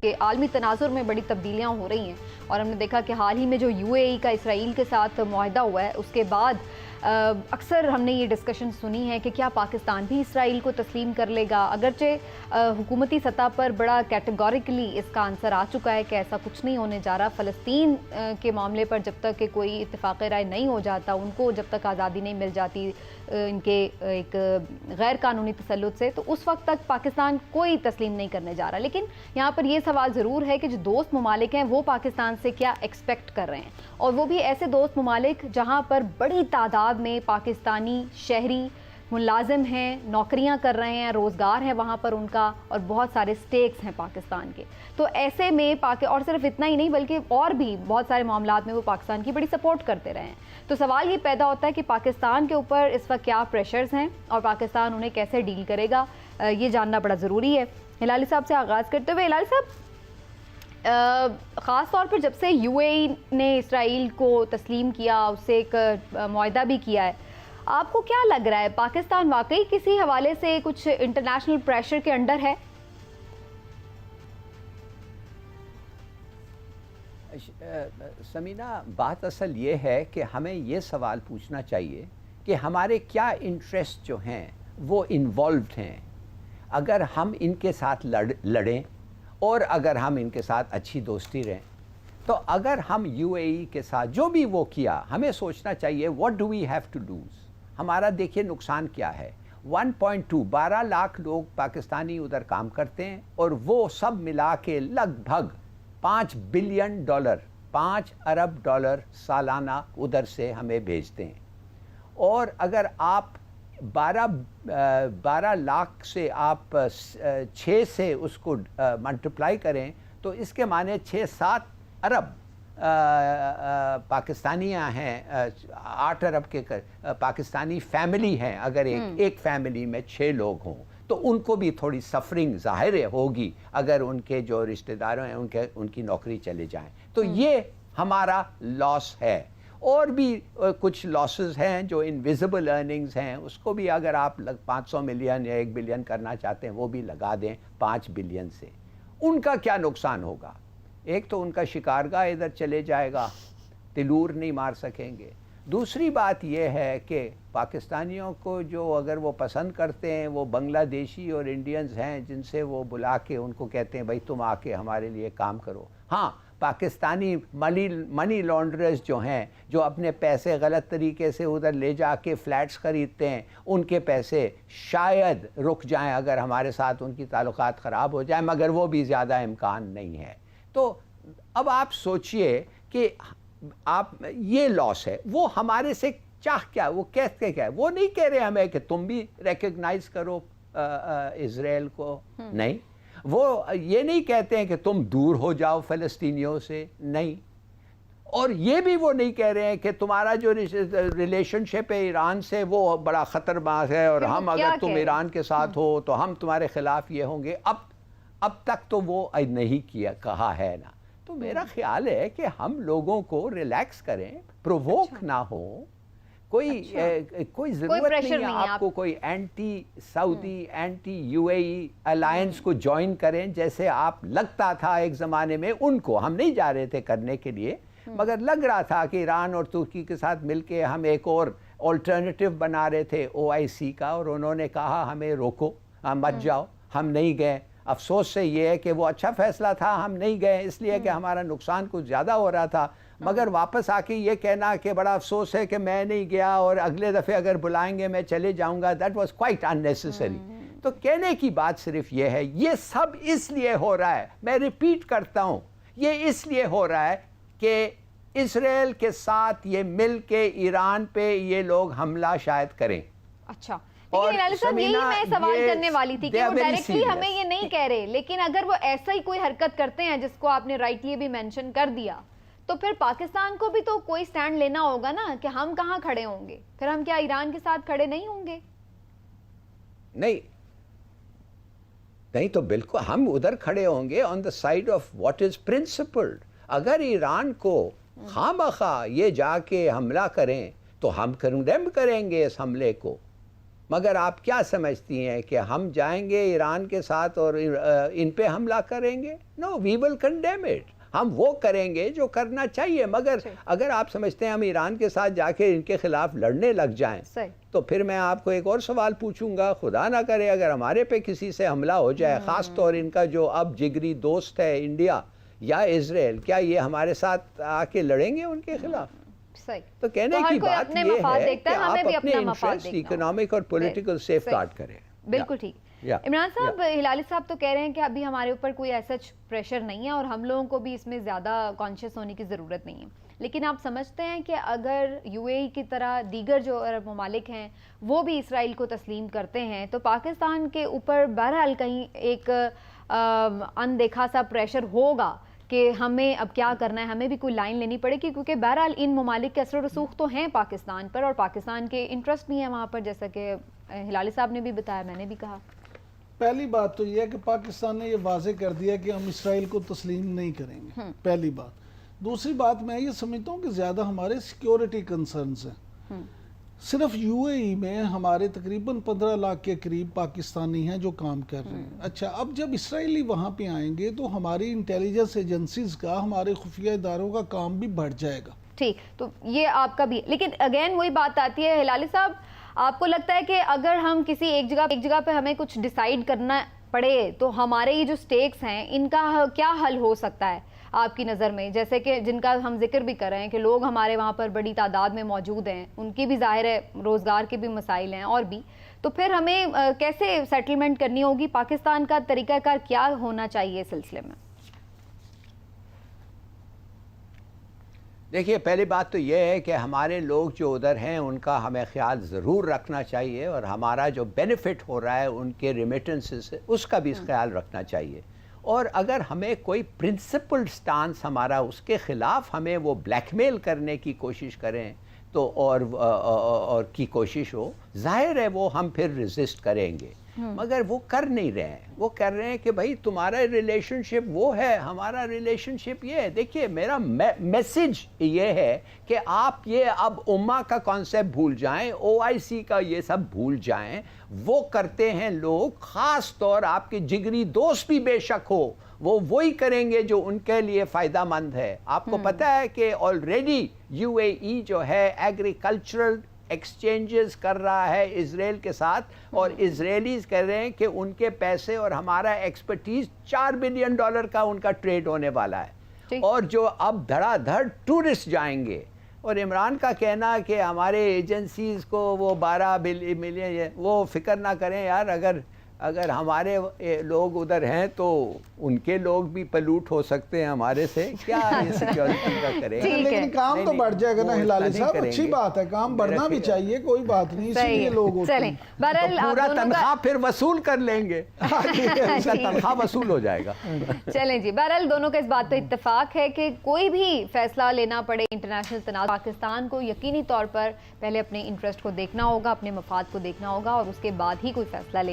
کہ عالمی تناظر میں بڑی تبدیلیاں ہو رہی ہیں، اور ہم نے دیکھا کہ حال ہی میں جو UAE کا اسرائیل کے ساتھ معاہدہ ہوا ہے، اس کے بعد اکثر ہم نے یہ ڈسکشن سنی ہے کہ کیا پاکستان بھی اسرائیل کو تسلیم کر لے گا، اگرچہ حکومتی سطح پر بڑا کیٹیگوریکلی اس کا آنسر آ چکا ہے کہ ایسا کچھ نہیں ہونے جا رہا۔ فلسطین کے معاملے پر جب تک کہ کوئی اتفاق رائے نہیں ہو جاتا، ان کو جب تک آزادی نہیں مل جاتی ان کے ایک غیر قانونی تسلط سے، تو اس وقت تک پاکستان کوئی تسلیم نہیں کرنے جا رہا۔ لیکن یہاں پر یہ سوال ضرور ہے کہ جو دوست ممالک ہیں وہ پاکستان سے کیا ایکسپیکٹ کر رہے ہیں، اور وہ بھی ایسے دوست ممالک جہاں پر بڑی تعداد میں پاکستانی شہری ملازم ہیں، نوکریاں کر رہے ہیں، روزگار ہے وہاں پر ان کا، اور بہت سارے سٹیکس ہیں پاکستان کے۔ تو ایسے میں اور صرف اتنا ہی نہیں بلکہ اور بھی بہت سارے معاملات میں وہ پاکستان کی بڑی سپورٹ کرتے رہے ہیں۔ تو سوال یہ پیدا ہوتا ہے کہ پاکستان کے اوپر اس وقت کیا پریشرز ہیں اور پاکستان انہیں کیسے ڈیل کرے گا، یہ جاننا بڑا ضروری ہے۔ ہلالی صاحب سے آغاز کرتے ہوئے، ہلالی صاحب خاص طور پر جب سے UAE نے اسرائیل کو تسلیم کیا، اس سے ایک معاہدہ بھی کیا ہے، آپ کو کیا لگ رہا ہے پاکستان واقعی کسی حوالے سے کچھ انٹرنیشنل پریشر کے انڈر ہے؟ سمینا، بات اصل یہ ہے کہ ہمیں یہ سوال پوچھنا چاہیے کہ ہمارے کیا انٹرسٹ جو ہیں وہ انوالوڈ ہیں۔ اگر ہم ان کے ساتھ لڑیں اور اگر ہم ان کے ساتھ اچھی دوستی رہیں، تو اگر ہم UAE کے ساتھ جو بھی وہ کیا، ہمیں سوچنا چاہیے what do we have to lose۔ ہمارا دیکھیے نقصان کیا ہے۔ 12 لاکھ لوگ پاکستانی ادھر کام کرتے ہیں، اور وہ سب ملا کے لگ بھگ $5 بلین 5 ارب ڈالر سالانہ ادھر سے ہمیں بھیجتے ہیں۔ اور اگر آپ 12 لاکھ سے آپ 6 سے اس کو ملٹیپلائی کریں تو اس کے معنی 6-7 ارب پاکستانیاں ہیں، 8 ارب کے پاکستانی فیملی ہیں۔ اگر ایک فیملی میں 6 لوگ ہوں تو ان کو بھی تھوڑی سفرنگ ظاہر ہوگی اگر ان کے جو رشتہ داروں ہیں ان کی نوکری چلے جائیں، تو یہ ہمارا لاس ہے۔ اور بھی کچھ لاسز ہیں جو انویزیبل ارننگز ہیں، اس کو بھی اگر آپ 500 ملین یا 1 بلین کرنا چاہتے ہیں وہ بھی لگا دیں 5 بلین سے۔ ان کا کیا نقصان ہوگا؟ ایک تو ان کا شکارگاہ ادھر چلے جائے گا، تلور نہیں مار سکیں گے۔ دوسری بات یہ ہے کہ پاکستانیوں کو جو اگر وہ پسند کرتے ہیں، وہ بنگلہ دیشی اور انڈینز ہیں جن سے وہ بلا کے ان کو کہتے ہیں بھائی تم آ کے ہمارے لیے کام کرو۔ ہاں، پاکستانی منی لانڈررز جو ہیں، جو اپنے پیسے غلط طریقے سے ادھر لے جا کے فلیٹس خریدتے ہیں، ان کے پیسے شاید رک جائیں اگر ہمارے ساتھ ان کی تعلقات خراب ہو جائیں، مگر وہ بھی زیادہ امکان نہیں ہے۔ تو اب آپ سوچئے کہ آپ یہ لاس ہے، وہ ہمارے سے چاہ کیا، وہ کہتے کیا ہے؟ وہ نہیں کہہ رہے ہمیں کہ تم بھی ریکگنائز کرو اسرائیل کو، نہیں۔ وہ یہ نہیں کہتے ہیں کہ تم دور ہو جاؤ فلسطینیوں سے، نہیں۔ اور یہ بھی وہ نہیں کہہ رہے ہیں کہ تمہارا جو ریلیشن شپ ہے ایران سے وہ بڑا خطرناک ہے، اور ہم اگر تم ایران کے ساتھ ہو تو ہم تمہارے خلاف یہ ہوں گے۔ اب تک تو وہ نہیں کہا ہے نا۔ تو میرا خیال ہے کہ ہم لوگوں کو ریلیکس کریں، پرووک نہ ہو، کوئی ضرورت نہیں ہے آپ کو کوئی اینٹی سعودی اینٹی UAE الائنس کو جوائن کریں، جیسے آپ لگتا تھا ایک زمانے میں ان کو، ہم نہیں جا رہے تھے کرنے کے لیے، مگر لگ رہا تھا کہ ایران اور ترکی کے ساتھ مل کے ہم ایک اور آلٹرنیٹیو بنا رہے تھے OIC کا، اور انہوں نے کہا ہمیں روکو، مت جاؤ، ہم نہیں گئے۔ افسوس سے یہ ہے کہ وہ اچھا فیصلہ تھا، ہم نہیں گئے اس لیے کہ ہمارا نقصان کچھ زیادہ ہو رہا تھا، مگر واپس آ کے یہ کہنا کہ بڑا افسوس ہے کہ میں نہیں گیا اور اگلے دفعے اگر بلائیں گے میں چلے جاؤں گا، دیٹ واز کوائٹ unnecessary۔ تو کہنے کی بات صرف یہ ہے، یہ سب اس لیے ہو رہا ہے، میں ریپیٹ کرتا ہوں، یہ اس لیے ہو رہا ہے کہ اسرائیل کے ساتھ یہ مل کے ایران پہ یہ لوگ حملہ شاید کریں۔ اچھا، لیکن ہلالی صاحب یہی میں سوال کرنے والی تھی کہ وہ ڈائریکٹلی ہمیں یہ نہیں کہہ رہے، لیکن اگر وہ ایسا ہی کوئی حرکت کرتے ہیں جس کو آپ نے رائٹلی بھی مینشن کر دیا، تو پھر پاکستان کو بھی تو کوئی سٹینڈ لینا ہوگا نا کہ ہم کہاں کھڑے ہوں گے؟ پھر ہم کیا ایران کے ساتھ کھڑے نہیں ہوں گے؟ نہیں تو بالکل ہم ادھر کھڑے ہوں گے on the side of what is principled. اگر ایران کو خواہ یہ جا کے حملہ کریں تو ہم کنڈیم کریں گے اس حملے کو، مگر آپ کیا سمجھتی ہیں کہ ہم جائیں گے ایران کے ساتھ اور ان پہ حملہ کریں گے؟ نو، وی ول کنڈیم اٹ. ہم وہ کریں گے جو کرنا چاہیے. مگر اگر آپ سمجھتے ہیں ہم ایران کے ساتھ جا کے ان کے خلاف لڑنے لگ جائیں تو پھر میں آپ کو ایک اور سوال پوچھوں گا. خدا نہ کرے اگر ہمارے پہ کسی سے حملہ ہو جائے، خاص طور ان کا جو اب جگری دوست ہے انڈیا یا اسرائیل، کیا یہ ہمارے ساتھ آ کے لڑیں گے ان کے خلاف؟ تو کہنے کی بات یہ ہے کہ آپ اپنے انٹرسٹ اکنامک اور پولیٹیکل سیف گارڈ کریں. بالکل ٹھیک. عمران صاحب، ہلالی صاحب تو کہہ رہے ہیں کہ ابھی ہمارے اوپر کوئی ایسا پریشر نہیں ہے اور ہم لوگوں کو بھی اس میں زیادہ کانشیس ہونے کی ضرورت نہیں ہے، لیکن آپ سمجھتے ہیں کہ اگر یو اے ای کی طرح دیگر جو عرب ممالک ہیں وہ بھی اسرائیل کو تسلیم کرتے ہیں تو پاکستان کے اوپر بہرحال کہیں ایک اندیکھا سا پریشر ہوگا کہ ہمیں اب کیا کرنا ہے، ہمیں بھی کوئی لائن لینی پڑے گی، کیونکہ بہرحال ان ممالک کے اثر و رسوخ تو ہیں پاکستان پر اور پاکستان کے انٹرسٹ بھی ہیں وہاں پر، جیسا کہ ہلالی صاحب نے بھی بتایا، میں نے بھی کہا. پہلی بات تو یہ ہے کہ پاکستان نے یہ واضح کر دیا کہ ہم اسرائیل کو تسلیم نہیں کریں گے، پہلی بات. دوسری بات میں یہ سمجھتا ہوں کہ زیادہ ہمارے سیکیورٹی کنسرنز ہیں. صرف یو اے ای میں ہمارے تقریباً 15 لاکھ کے قریب پاکستانی ہیں جو کام کر رہے ہیں. اچھا، اب جب اسرائیلی وہاں پہ آئیں گے تو ہماری انٹیلیجنس ایجنسیز کا، ہمارے خفیہ اداروں کا کام بھی بڑھ جائے گا. ٹھیک، تو یہ آپ کا بھی، لیکن اگین وہی بات آتی ہے ہلالی صاحب، آپ کو لگتا ہے کہ اگر ہم کسی ایک جگہ پہ ہمیں کچھ ڈیسائیڈ کرنا پڑے تو ہمارے یہ جو سٹیکس ہیں ان کا کیا حل ہو سکتا ہے آپ کی نظر میں؟ جیسے کہ جن کا ہم ذکر بھی کر رہے ہیں کہ لوگ ہمارے وہاں پر بڑی تعداد میں موجود ہیں، ان کی بھی ظاہر ہے روزگار کے بھی مسائل ہیں اور بھی، تو پھر ہمیں کیسے سیٹلمنٹ کرنی ہوگی؟ پاکستان کا طریقہ کار کیا ہونا چاہیے اس سلسلے میں؟ دیکھیے، پہلی بات تو یہ ہے کہ ہمارے لوگ جو ادھر ہیں ان کا ہمیں خیال ضرور رکھنا چاہیے اور ہمارا جو بینیفٹ ہو رہا ہے ان کے ریمیٹنسز سے اس کا بھی خیال رکھنا چاہیے. اور اگر ہمیں کوئی پرنسپل سٹانس ہمارا اس کے خلاف ہمیں وہ بلیک میل کرنے کی کوشش کریں تو اور کی کوشش ہو، ظاہر ہے وہ ہم پھر ریزسٹ کریں گے. مگر وہ کر نہیں رہے ہیں. وہ کر رہے ہیں کہ بھائی تمہارا ریلیشن شپ وہ ہے، ہمارا ریلیشن شپ یہ ہے. دیکھیے، میرا میسج یہ ہے کہ آپ یہ اب امہ کا کانسیپٹ بھول جائیں، OIC کا یہ سب بھول جائیں. وہ کرتے ہیں لوگ، خاص طور آپ کے جگری دوست بھی بے شک ہو، وہ وہی کریں گے جو ان کے لیے فائدہ مند ہے. آپ کو پتہ ہے کہ آلریڈی UAE جو ہے ایگریکلچرل ایکسچینجز کر رہا ہے اسرائیل کے ساتھ، اور اسرائیلیز کہہ رہے ہیں کہ ان کے پیسے اور ہمارا ایکسپرٹیز $4 بلین کا ان کا ٹریڈ ہونے والا ہے. اور جو اب دھڑا دھڑ ٹورسٹ جائیں گے. اور عمران کا کہنا کہ ہمارے ایجنسیز کو وہ 12 ملین، وہ فکر نہ کریں یار. اگر ہمارے لوگ ادھر ہیں تو ان کے لوگ بھی پلوٹ ہو سکتے ہیں ہمارے سے. کیا یہ سیکیورٹی کا کریں گے؟ لیکن کام تو بڑھ جائے گا نا ہلالی صاحب، اچھی بات ہے، کام بڑھنا بھی چاہیے، کوئی بات نہیں، اسی لیے لوگ ہوتے ہیں. پورا تنخواہ پھر وصول کر لیں گے، تنخواہ وصول ہو جائے گا. چلیں جی، بہرحال دونوں کا اس بات پہ اتفاق ہے کہ کوئی بھی فیصلہ لینا پڑے انٹرنیشنل تنازع، پاکستان کو یقینی طور پر پہلے اپنے انٹرسٹ کو دیکھنا ہوگا، اپنے مفاد کو دیکھنا ہوگا اور اس کے بعد ہی کوئی فیصلہ